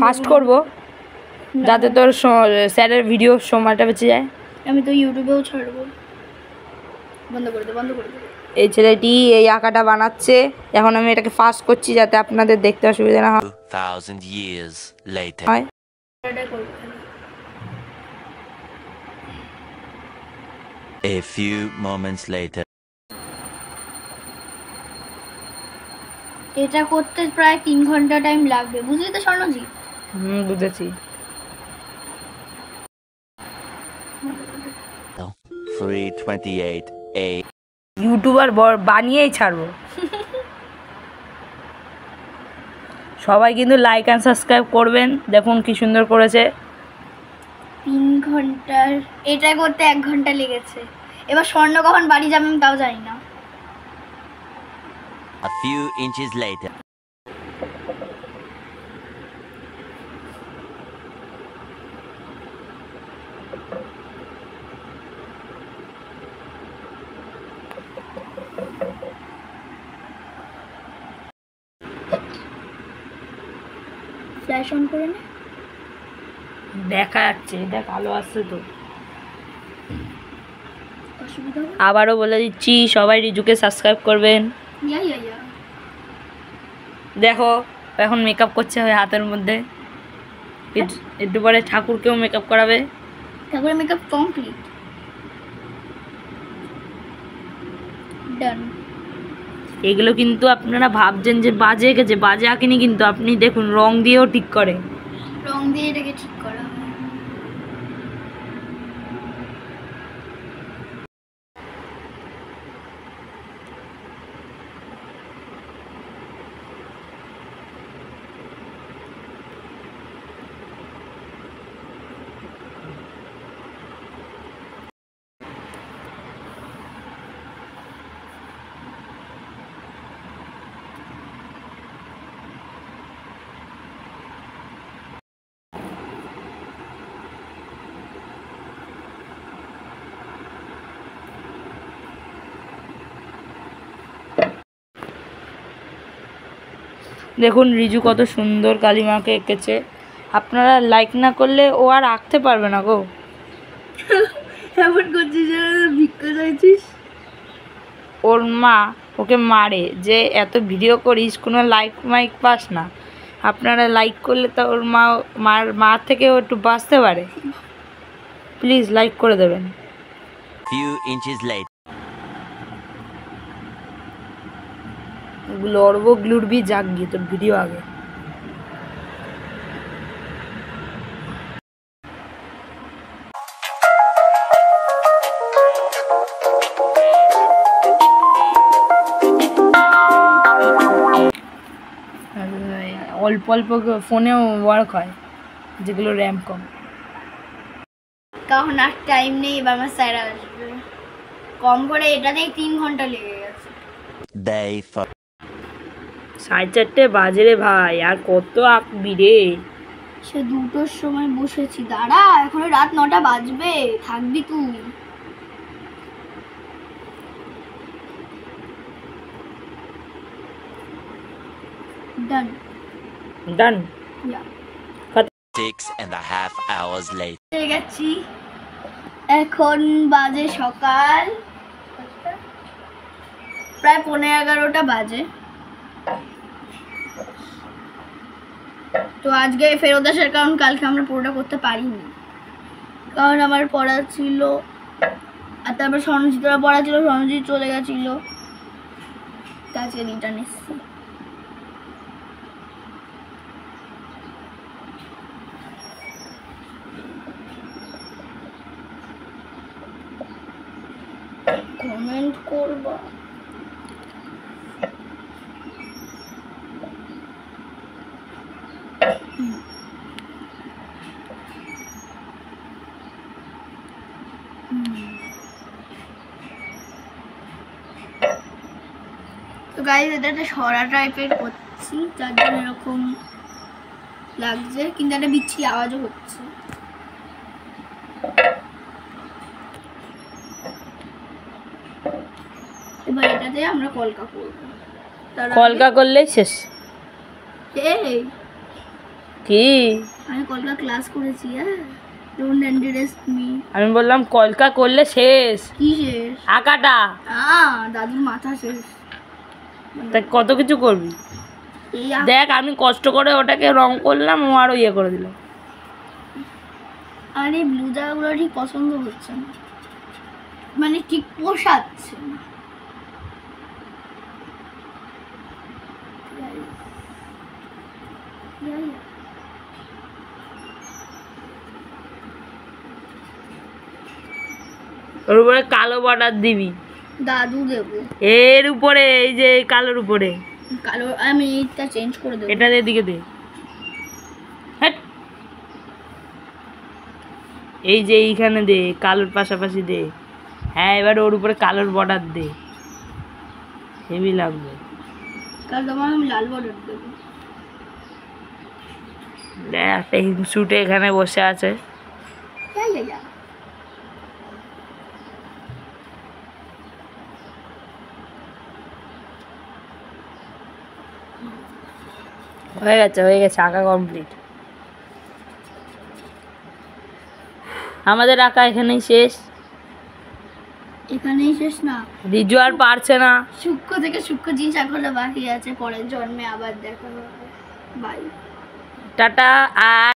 Fast করব যাতে তোর স্যারের ভিডিও সময়টা বেঁচে যায়। আমি তো ইউটিউবেও ছাড়বো। বন্ধ করে দে। এই ছেলেটি এই আঁকাটা বানাচ্ছে, এখন আমি এটাকে ফাস্ট করছি যাতে আপনাদের দেখতে অসুবিধা না হয়। 2000 years later. A few moments later. এটা করতে প্রায় 3 ঘন্টা টাইম লাগবে, বুঝলি তো স্বর্ণজিৎ? বুঝেছি। 3:28 AM. ইউটিউবার বানিয়েই ছাড়বো। সবাই কিন্তু লাইক অ্যান্ড সাবস্ক্রাইব করবেন। দেখুন কি সুন্দর করেছে। 3 ঘন্টার এটা করতে 1 ঘন্টা লেগেছে। এবার স্বর্ণ কখন বাড়ি যাবে আমি তাও জানি না। A few inches later. Flash on করে নে। দেখা যাচ্ছে, দেখ আলো আসছে তো। অসুবিধা হবে? আবারও বলে দিচ্ছি সবাই রিজুকে সাবস্ক্রাইব করবেন। ইয়া দেখো এখন মেকআপ করছে হাতের মধ্যে, একটু পরে ঠাকুরকেও মেকআপ করাবে। ঠাকুরের মেকআপ কমপ্লিট, ডান। এগুলো কিন্তু আপনারা ভাবছেন যে বাজে এঁকেছে, বাজে আঁকেনি কিন্তু। আপনি দেখুন রং দিয়েও ঠিক করে, রং দিয়ে এটাকে ঠিক করা হয়। দেখুন রিজু কত সুন্দর কালিমাকে এঁকেছে। আপনারা লাইক না করলে ও আর আঁকতে পারবে না গো। এমন করছিস ভিক্ষা চাইছিস। ওর মা ওকে মারে যে এত ভিডিও করিস, কোনো লাইক মাইক পাস না। আপনারা লাইক করলে তো ওর মা থেকেও একটু বাঁচতে পারে। প্লিজ লাইক করে দেবেন। Few inches later. গ্লোরব গ্লুরবি যাক গিয়ে তোর ভিডিও আগে। অল্প অল্প ফোনেও ওয়ার্ক হয় যেগুলো র্যাম কম। কারণ আর টাইম নেই, এবার আমার স্যার আসবে। কম করে এটাতেই 3 ঘন্টা লেগে গেছে। Day 4. 4:30 বাজে রে ভাই, আর কত আঁকবি রে? সে 2টোর সময় বসেছি, দাঁড়া এখনো রাত 9টা বাজবে, থাকবি তুই। ডান ডান। 6.5 hours later. হয়ে গেছি। এখন বাজে সকাল প্রায় 11:15 বাজে। তো আজকে ফেরত আসার কারণ কালকে আমরা পুরোটা করতে পারিনি, কারণ আমার পড়া ছিল, আর তারপর স্বর্ণজিৎরা পড়া ছিল, স্বর্ণজিৎ চলে গেছিল, আজকে রিটার্ন এসেছি। কমেন্ট করবা? তো গাইস এটা একটা সরা টাইপের করছি, যার জন্য এরকম লাগছে, কিন্তু একটা বিচ্ছিরি আওয়াজও হচ্ছে। এবার এটাতে আমরা কলকা করব। কলকা করলেই শেষ। এই কি আমি কলকা ক্লাস করেছি। হ্যাঁ, ডোন্ট আন্ডারএস্ট মি। আমি বললাম কলকা করলে শেষ কি শেষ? আঁকাটা। দাদুর মাথা শেষ। তা কত কিছু করবি। এই দেখ আমি কষ্ট করে ওটাকে রং করলাম, ও আরো ইয়ে করে দিল। আর এই ব্লু জায়গাগুলো ঠিক পছন্দ হচ্ছে না, মানে ঠিক পোষাচ্ছে না। ওর উপরে কালো বর্ডার দিবি। দাদু দেবো এর উপরে, এই যে এই কালোর উপরে। কালো আমি এইটা চেঞ্জ করে দেবো। এটা এদিকে দে। হ্যাট। এই যে এইখানে দে, কালোর পাশাপাশি দে। হ্যাঁ, এবার ওর উপরে কালোর বর্ডার দে, হেভি লাগবে। কাল তোমার আমি লাল বর্ডার দেবো। দেখ একটা হিমশুটে এখানে বসে আছে। যা হয়ে গেছে আঁকা কমপ্লিট। আমাদের আঁকা এখানেই শেষ। এখানেই শেষ না, রিজু আর পারছে না। সূক্ষ্ম থেকে সূক্ষ্ম জিনিস এখনো বাকি আছে, পরের জন্মে আবার দেখা হবে। By, tata. আর